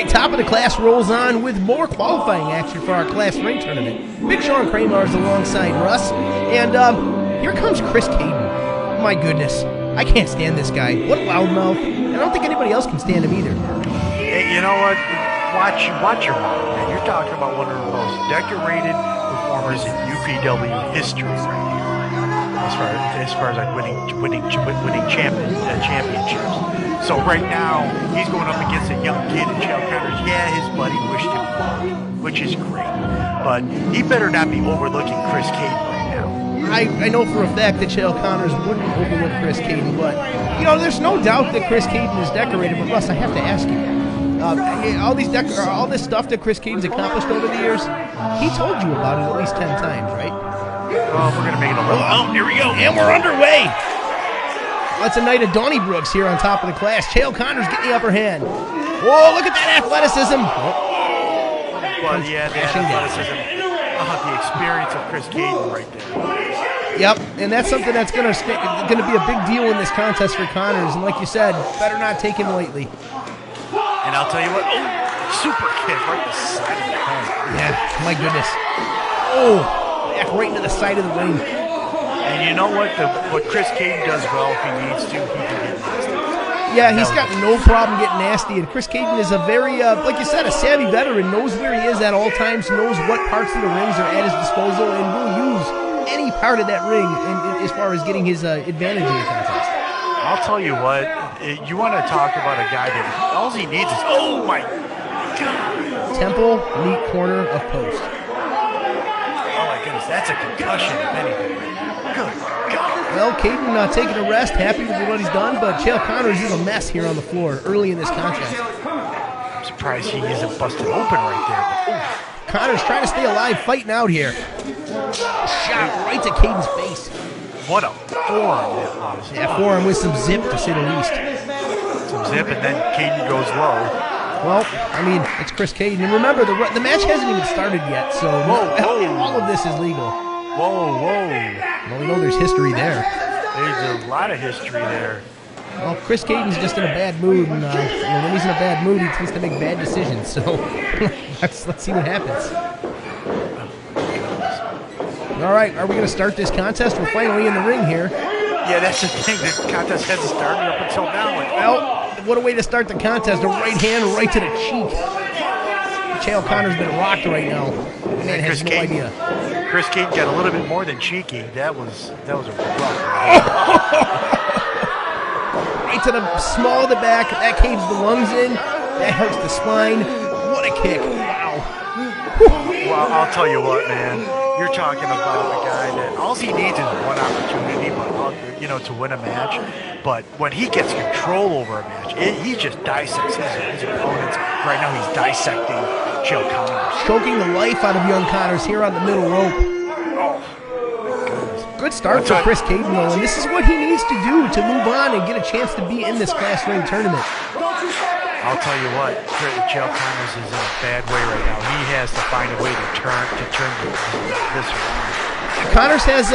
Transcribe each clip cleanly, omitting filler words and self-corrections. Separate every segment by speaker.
Speaker 1: right, top of the class rolls on with more qualifying action for our Class Ring tournament. Big Sean Kramer is alongside Russ, and here comes Chris Cayden. My goodness, I can't stand this guy. What a loudmouth. I don't think anybody else can stand him either.
Speaker 2: Hey, you know what? Watch your mouth, man. You're talking about one of the most decorated performers in UPW history right here. As far as like winning championships. So right now he's going up against a young kid in Chael Connors. Yeah, his buddy wished him well, which is great, but he better not be overlooking Chris Cayden right now.
Speaker 1: I know for a fact that Chael Connors wouldn't overlook Chris Cayden, but you know there's no doubt that Chris Cayden is decorated. But Russ, I have to ask you. All this stuff that Chris Cayden's accomplished over the years, he told you about it at least 10 times, right?
Speaker 2: Well, we're going to make it a little... Oh, here we go.
Speaker 1: And we're underway. That's a night of Donnybrooks here on top of the class. Chael Connors getting the upper hand. Whoa, look at that athleticism.
Speaker 2: Well, yeah, the athleticism. The experience of Chris Cayden right there.
Speaker 1: Yep, and that's something that's going to be a big deal in this contest for Connors. And like you said, better not take him lightly.
Speaker 2: And I'll tell you what, super kick right to the side of the head.
Speaker 1: Yeah, my goodness. Oh. Right into the side of the ring.
Speaker 2: And you know what? What Chris Cayden does well, if he needs to, he can get nasty.
Speaker 1: Yeah, he's got no problem getting nasty. And Chris Cayden is a very, like you said, a savvy veteran, knows where he is at all times, knows what parts of the rings are at his disposal, and will use any part of that ring as far as getting his advantage in the contest.
Speaker 2: I'll tell you what, you want to talk about a guy that all he needs is, oh my God.
Speaker 1: Temple, neat corner of post.
Speaker 2: That's a concussion, if anything. Good God.
Speaker 1: Well, Cayden taking a rest, happy with what he's done, but Chael Connors is a mess here on the floor early in this contest.
Speaker 2: I'm surprised he isn't busted open right there. But,
Speaker 1: Connors trying to stay alive, fighting out here. Shot right to Cayden's face.
Speaker 2: What a forearm that was.
Speaker 1: Yeah, forearm with some zip, to say the least.
Speaker 2: Some zip, and then Cayden goes low.
Speaker 1: Well, I mean, it's Chris Cayden. And remember, the match hasn't even started yet, so all of this is legal.
Speaker 2: Whoa.
Speaker 1: Well, we know there's history there.
Speaker 2: There's a lot of history there.
Speaker 1: Well, Chris Cayden's just in a bad mood, and when he's in a bad mood, he tends to make bad decisions. So let's see what happens. All right, are we going to start this contest? We're finally in the ring here.
Speaker 2: Yeah, that's the thing. This contest hasn't started up until now.
Speaker 1: Well, what a way to start the contest. A right hand right to the cheek. Chael Connors been rocked right now. Man has no idea.
Speaker 2: Chris Cayden got a little bit more than cheeky. That was a rough.
Speaker 1: Right to the small of the back. That caves the lungs in. That hurts the spine. What a kick. Wow.
Speaker 2: Well, I'll tell you what, man. You're talking about a guy that all he needs is one opportunity, to win a match. But when he gets control over a match, he just dissects his opponents. Right now, he's dissecting Chael Connors,
Speaker 1: choking the life out of young Connors here on the middle rope.
Speaker 2: Oh, my goodness.
Speaker 1: Good start for Chris Cayden, though, and this is what he needs to do to move on and get a chance to be in this Class Ring tournament.
Speaker 2: I'll tell you what, Chael Connors is in a bad way right now. He has to find a way to turn this around.
Speaker 1: Connors has,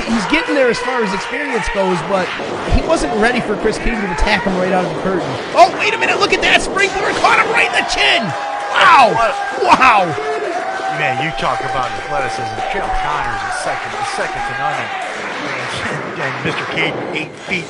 Speaker 1: he's getting there as far as experience goes, but he wasn't ready for Chris Cayden to attack him right out of the curtain. Oh, wait a minute, look at that springboard, caught him right in the chin. Wow.
Speaker 2: Man, you talk about athleticism. Chael Connors is second to none. And Mr. Cayden, 8 feet.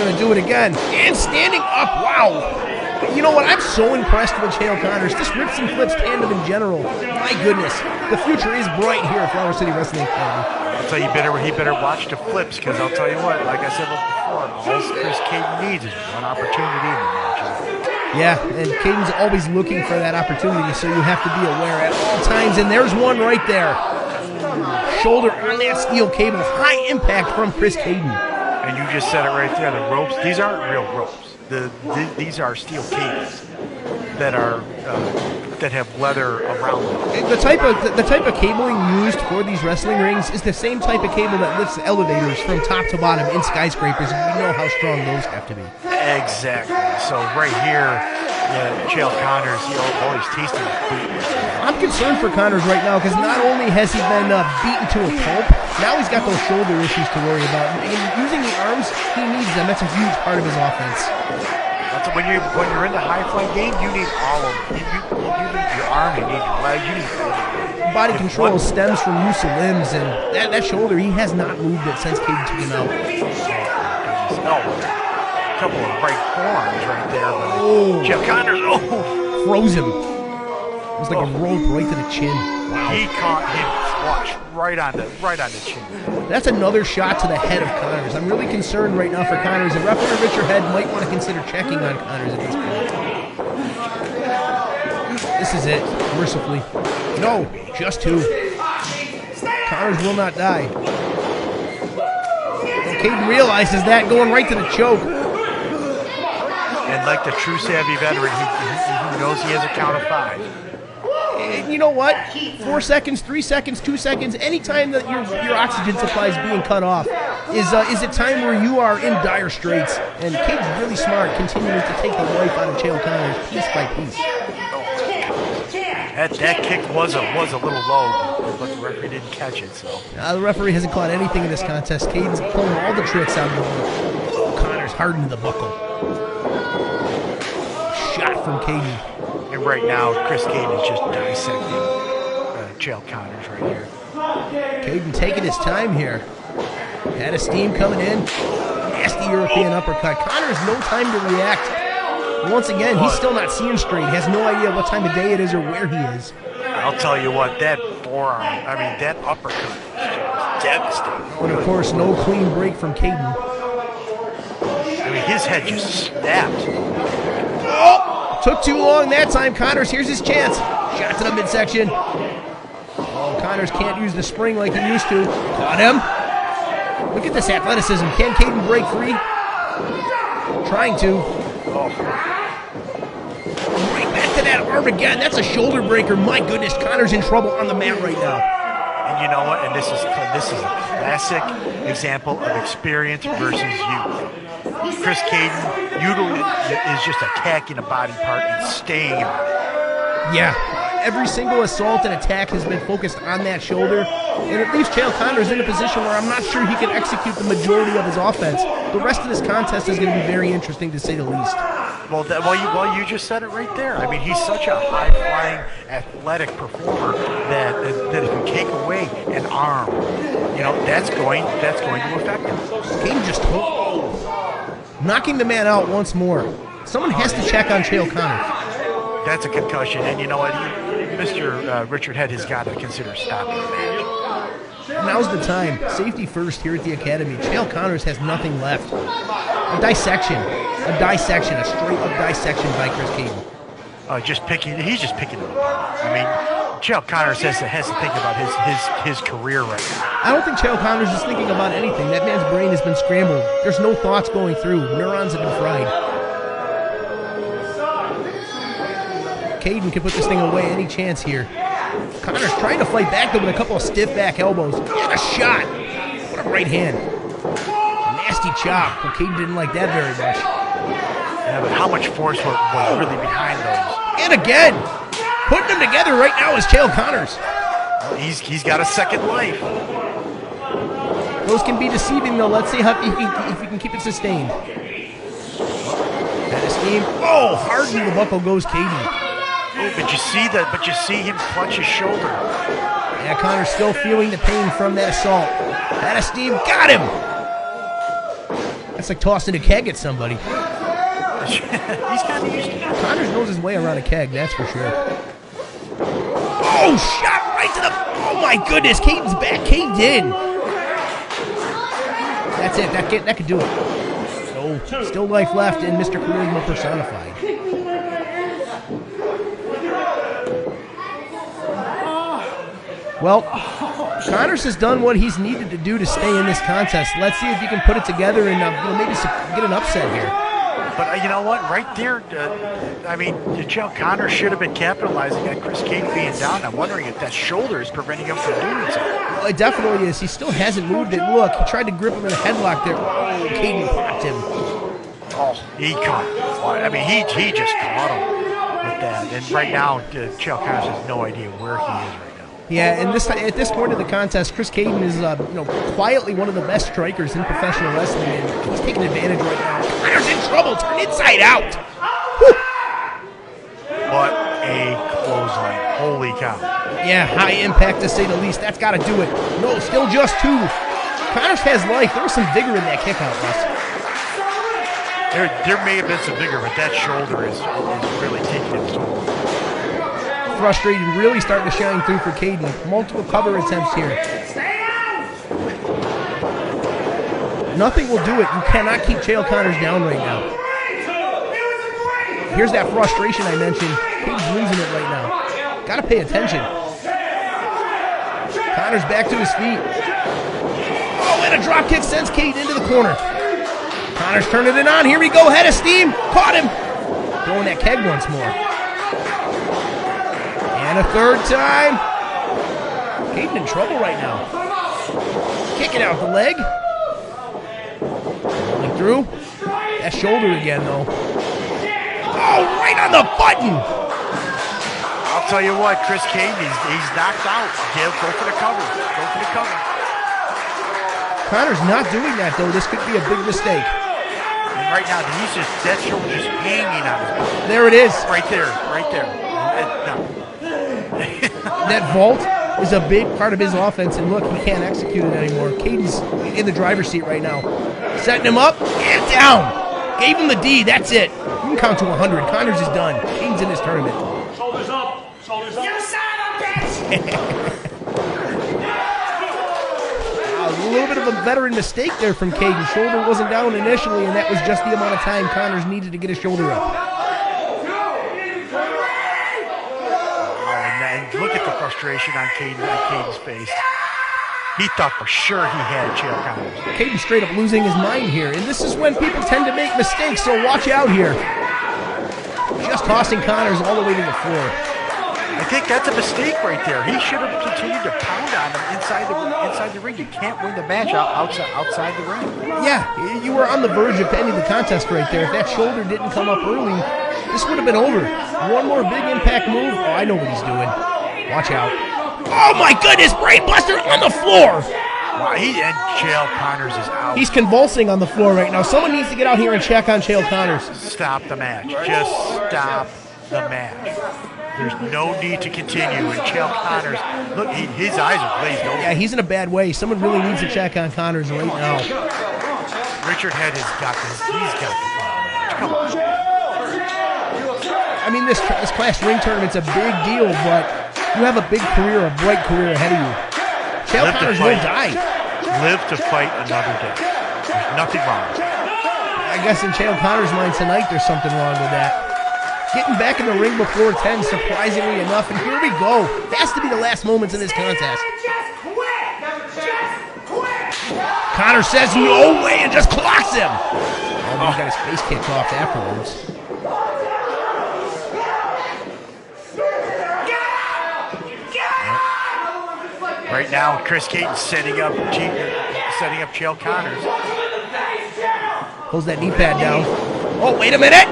Speaker 1: Going to do it again. And standing up, wow. You know what? I'm so impressed with Chael Connors. This rips and flips tandem in general. My goodness. The future is bright here at Flower City Wrestling Academy.
Speaker 2: I'll tell you, he better watch the flips, because I'll tell you what, like I said before, all Chris Cayden needs is one opportunity in the match.
Speaker 1: Yeah, and Cayden's always looking for that opportunity, so you have to be aware at all times. And there's one right there. Shoulder on that steel cable. High impact from Chris Cayden.
Speaker 2: And you just said it right there. The ropes, these aren't real ropes. These are steel cables that are that have leather around them.
Speaker 1: The type of cabling used for these wrestling rings is the same type of cable that lifts elevators from top to bottom in skyscrapers, and we know how strong those have to be.
Speaker 2: Exactly. So right here, Chael Connors, he's tasting it.
Speaker 1: I'm concerned for Connors right now, because not only has he been beaten to a pulp, now he's got those shoulder issues to worry about. And using the arms, he needs them. That's a huge part of his offense.
Speaker 2: That's when you're in the high fly game, you need all of them. You need your arm, you need your leg, you need everything.
Speaker 1: Body control stems from use of limbs, and that shoulder, he has not moved it since Cayden took him out.
Speaker 2: Oh, a couple of right forearms right there. But Chael Connors,
Speaker 1: froze him. It was like a rope right to the chin. Wow.
Speaker 2: He caught him flush right on the chin.
Speaker 1: That's another shot to the head of Connors. I'm really concerned right now for Connors. The referee Richard Head might want to consider checking on Connors at this point. This is it, mercifully. No, just two. Connors will not die. Cayden realizes that, going right to the choke.
Speaker 2: And like the true savvy veteran, he knows he has a count of 5.
Speaker 1: And you know what? 4 seconds, 3 seconds, 2 seconds, any time that your oxygen supply is being cut off is a time where you are in dire straits. And Cayden's really smart, continuing to take the life out of Chael Connors piece by piece.
Speaker 2: That kick was a little low, but the referee didn't catch it. So
Speaker 1: the referee hasn't caught anything in this contest. Cayden's pulling all the tricks out of the Connors hardened the buckle. Shot from Cayden.
Speaker 2: And right now, Chris Cayden is just dissecting Chael Connors right here.
Speaker 1: Cayden taking his time here. Had a steam coming in. Nasty European uppercut. Connors no time to react. Once again, he's still not seeing straight. He has no idea what time of day it is or where he is.
Speaker 2: I'll tell you what, that forearm, that uppercut is just devastating.
Speaker 1: And of course, no clean break from Cayden.
Speaker 2: His head just snapped.
Speaker 1: Oh, took too long that time. Connors, here's his chance. Shot to the midsection. Oh, Connors can't use the spring like he used to. Caught him. Look at this athleticism. Can Cayden break free? Trying to. Right back to that arm again. That's a shoulder breaker. My goodness, Connors in trouble on the mat right now.
Speaker 2: And you know what? And this is a classic example of experience versus youth. Chris Cayden is just attacking a body part and staying on it.
Speaker 1: Yeah. Every single assault and attack has been focused on that shoulder, and it leaves Chael Connors in a position where I'm not sure he can execute the majority of his offense. The rest of this contest is going to be very interesting, to say the least.
Speaker 2: Well, you just said it right there. He's such a high-flying, athletic performer that if you take away an arm, that's going to affect him.
Speaker 1: Cayden just knocking the man out once more. Someone has to check on Chael Connors.
Speaker 2: That's a concussion, and you know what? Mr. Richard Head has got to consider stopping the match.
Speaker 1: Now's the time. Safety first here at the Academy. Chael Connors has nothing left. A dissection, a straight-up dissection by Chris Cayden.
Speaker 2: He's just picking it apart. Chael Connors has to think about his career right now.
Speaker 1: I don't think Chael Connors is thinking about anything. That man's brain has been scrambled. There's no thoughts going through. Neurons have been fried. Cayden can put this thing away any chance here. Connors trying to fight back though with a couple of stiff back elbows. And a shot. What a right hand. Nasty chop. Well, Cayden didn't like that very much.
Speaker 2: Yeah, but how much force was really behind those?
Speaker 1: And again, putting them together right now is Chael Connors.
Speaker 2: He's got a second life.
Speaker 1: Those can be deceiving though. Let's see if he can keep it sustained. That is steam. Oh, hard in the buckle goes Cayden.
Speaker 2: But you see him clutch his shoulder.
Speaker 1: Yeah, Connors still feeling the pain from that assault. That steam got him. That's like tossing a keg at somebody.
Speaker 2: He's kind of used to it.
Speaker 1: Connors knows his way around a keg, that's for sure. Oh, shot right to the... Oh my goodness, Cayden's back caved in. That's it, that could do it. So, still life left and Mr. Charisma personified. Well, Connors has done what he's needed to do to stay in this contest. Let's see if he can put it together and maybe get an upset here.
Speaker 2: But you know what? Right there, Chael Connors should have been capitalizing on Chris Cayden being down. I'm wondering if that shoulder is preventing him from doing so.
Speaker 1: Well, it definitely is. He still hasn't moved it. Look, he tried to grip him in a headlock there. Oh, Cayden popped him.
Speaker 2: Oh, he caught him. He just caught him with that. And right now, Chael Connors has no idea where he is right now.
Speaker 1: Yeah, and at this point of the contest, Chris Cayden is quietly one of the best strikers in professional wrestling, and he's taking advantage right now. Connor's in trouble. Turn inside out. Whew.
Speaker 2: What a clothesline. Holy cow.
Speaker 1: Yeah, high impact to say the least. That's got to do it. No, still just 2. Connors has life. There was some vigor in that kick out, Russ.
Speaker 2: There may have been some vigor, but that shoulder is really taking its toll.
Speaker 1: Frustrated, really starting to shine through for Cayden. Multiple cover attempts here. Nothing will do it. You cannot keep Chael Connors down right now. Here's that frustration I mentioned. Cayden's losing it right now. Got to pay attention. Connors back to his feet. Oh, and a drop kick sends Cayden into the corner. Connors turning it on. Here we go. Head of steam. Caught him. Throwing that keg once more. And a third time. Cayden in trouble right now. Kicking out the leg. Rolling through. That shoulder again, though. Oh, right on the button.
Speaker 2: I'll tell you what, Chris Cayden, he's knocked out. Go for the cover. Go for the cover.
Speaker 1: Connor's not doing that, though. This could be a big mistake.
Speaker 2: And right now, that shoulder just hanging on his back.
Speaker 1: There it is.
Speaker 2: Right there. Right there. No.
Speaker 1: That vault is a big part of his offense, and look, he can't execute it anymore. Cayden's in the driver's seat right now. Setting him up, and down. Gave him the D, that's it. You can count to 100. Connors is done. Cayden's in this tournament.
Speaker 3: Shoulders up. Shoulders up. You son of a bitch!
Speaker 1: A little bit of a veteran mistake there from Cayden. Shoulder wasn't down initially, and that was just the amount of time Connors needed to get his shoulder up.
Speaker 2: Look at the frustration on Cayden's face. He thought for sure he had Chael Connors.
Speaker 1: Cayden straight up losing his mind here, and this is when people tend to make mistakes, so watch out here. Just tossing Connors all the way to the floor.
Speaker 2: I think that's a mistake right there. He should have continued to pound on him inside the ring. You can't win the match outside the ring.
Speaker 1: Yeah, you were on the verge of ending the contest right there. If that shoulder didn't come up early, this would have been over. One more big impact move. Oh, I know what he's doing. Watch out. Oh my goodness, brain buster on the floor.
Speaker 2: Wow, and Chael Connors is out.
Speaker 1: He's convulsing on the floor right now. Someone needs to get out here and check on Chael Connors.
Speaker 2: Stop the match. Just stop the match. There's no need to continue. And Chael Connors, look, his eyes are glazed over.
Speaker 1: Yeah, he's in a bad way. Someone really needs to check on Connors right now.
Speaker 2: Richard Head has got this. He's got the match. Come on.
Speaker 1: I mean, this class ring tournament's a big deal, but you have a big career, a bright career ahead of you. Chael Connors will die.
Speaker 2: Live to fight another day. There's nothing wrong with that.
Speaker 1: I guess in Chael Connors' mind tonight, there's something wrong with that. Getting back in the ring before 10, surprisingly enough, and here we go. It has to be the last moments in this contest. Connor says no way and just clocks him. Oh, he got his face kicked off afterwards.
Speaker 2: Right now, Chris Cayden setting up Chael Connors.
Speaker 1: Pulls that knee pad down. Oh, wait a minute.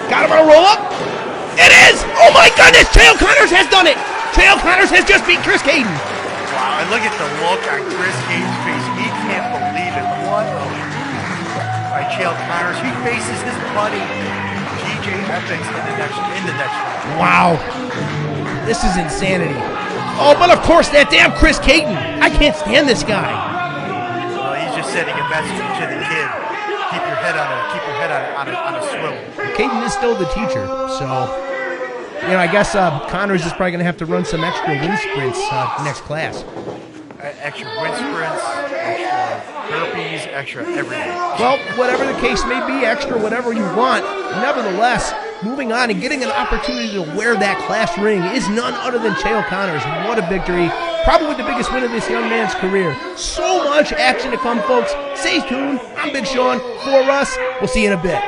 Speaker 1: Got him on a roll up. It is! Oh my goodness! Chael Connors has done it! Chael Connors has just beat Chris Cayden.
Speaker 2: Wow, and look at the look on Chris Cayden's face. He can't believe it. What a by Chael Connors. He faces his buddy TJ Evans in the next round.
Speaker 1: Wow. This is insanity. Oh, but of course that damn Chris Cayden. I can't stand this guy.
Speaker 2: Well, he's just sending a message to the kid. Keep your head on a swivel.
Speaker 1: Cayden is still the teacher, so I guess Connors is probably going to have to run some extra wind sprints next class.
Speaker 2: Extra wind sprints, extra burpees, extra everything.
Speaker 1: Well, whatever the case may be, extra whatever you want. Nevertheless, moving on and getting an opportunity to wear that class ring is none other than Chael Connors. What a victory. Probably the biggest win of this young man's career. So much action to come, folks. Stay tuned. I'm Big Sean. For us, we'll see you in a bit.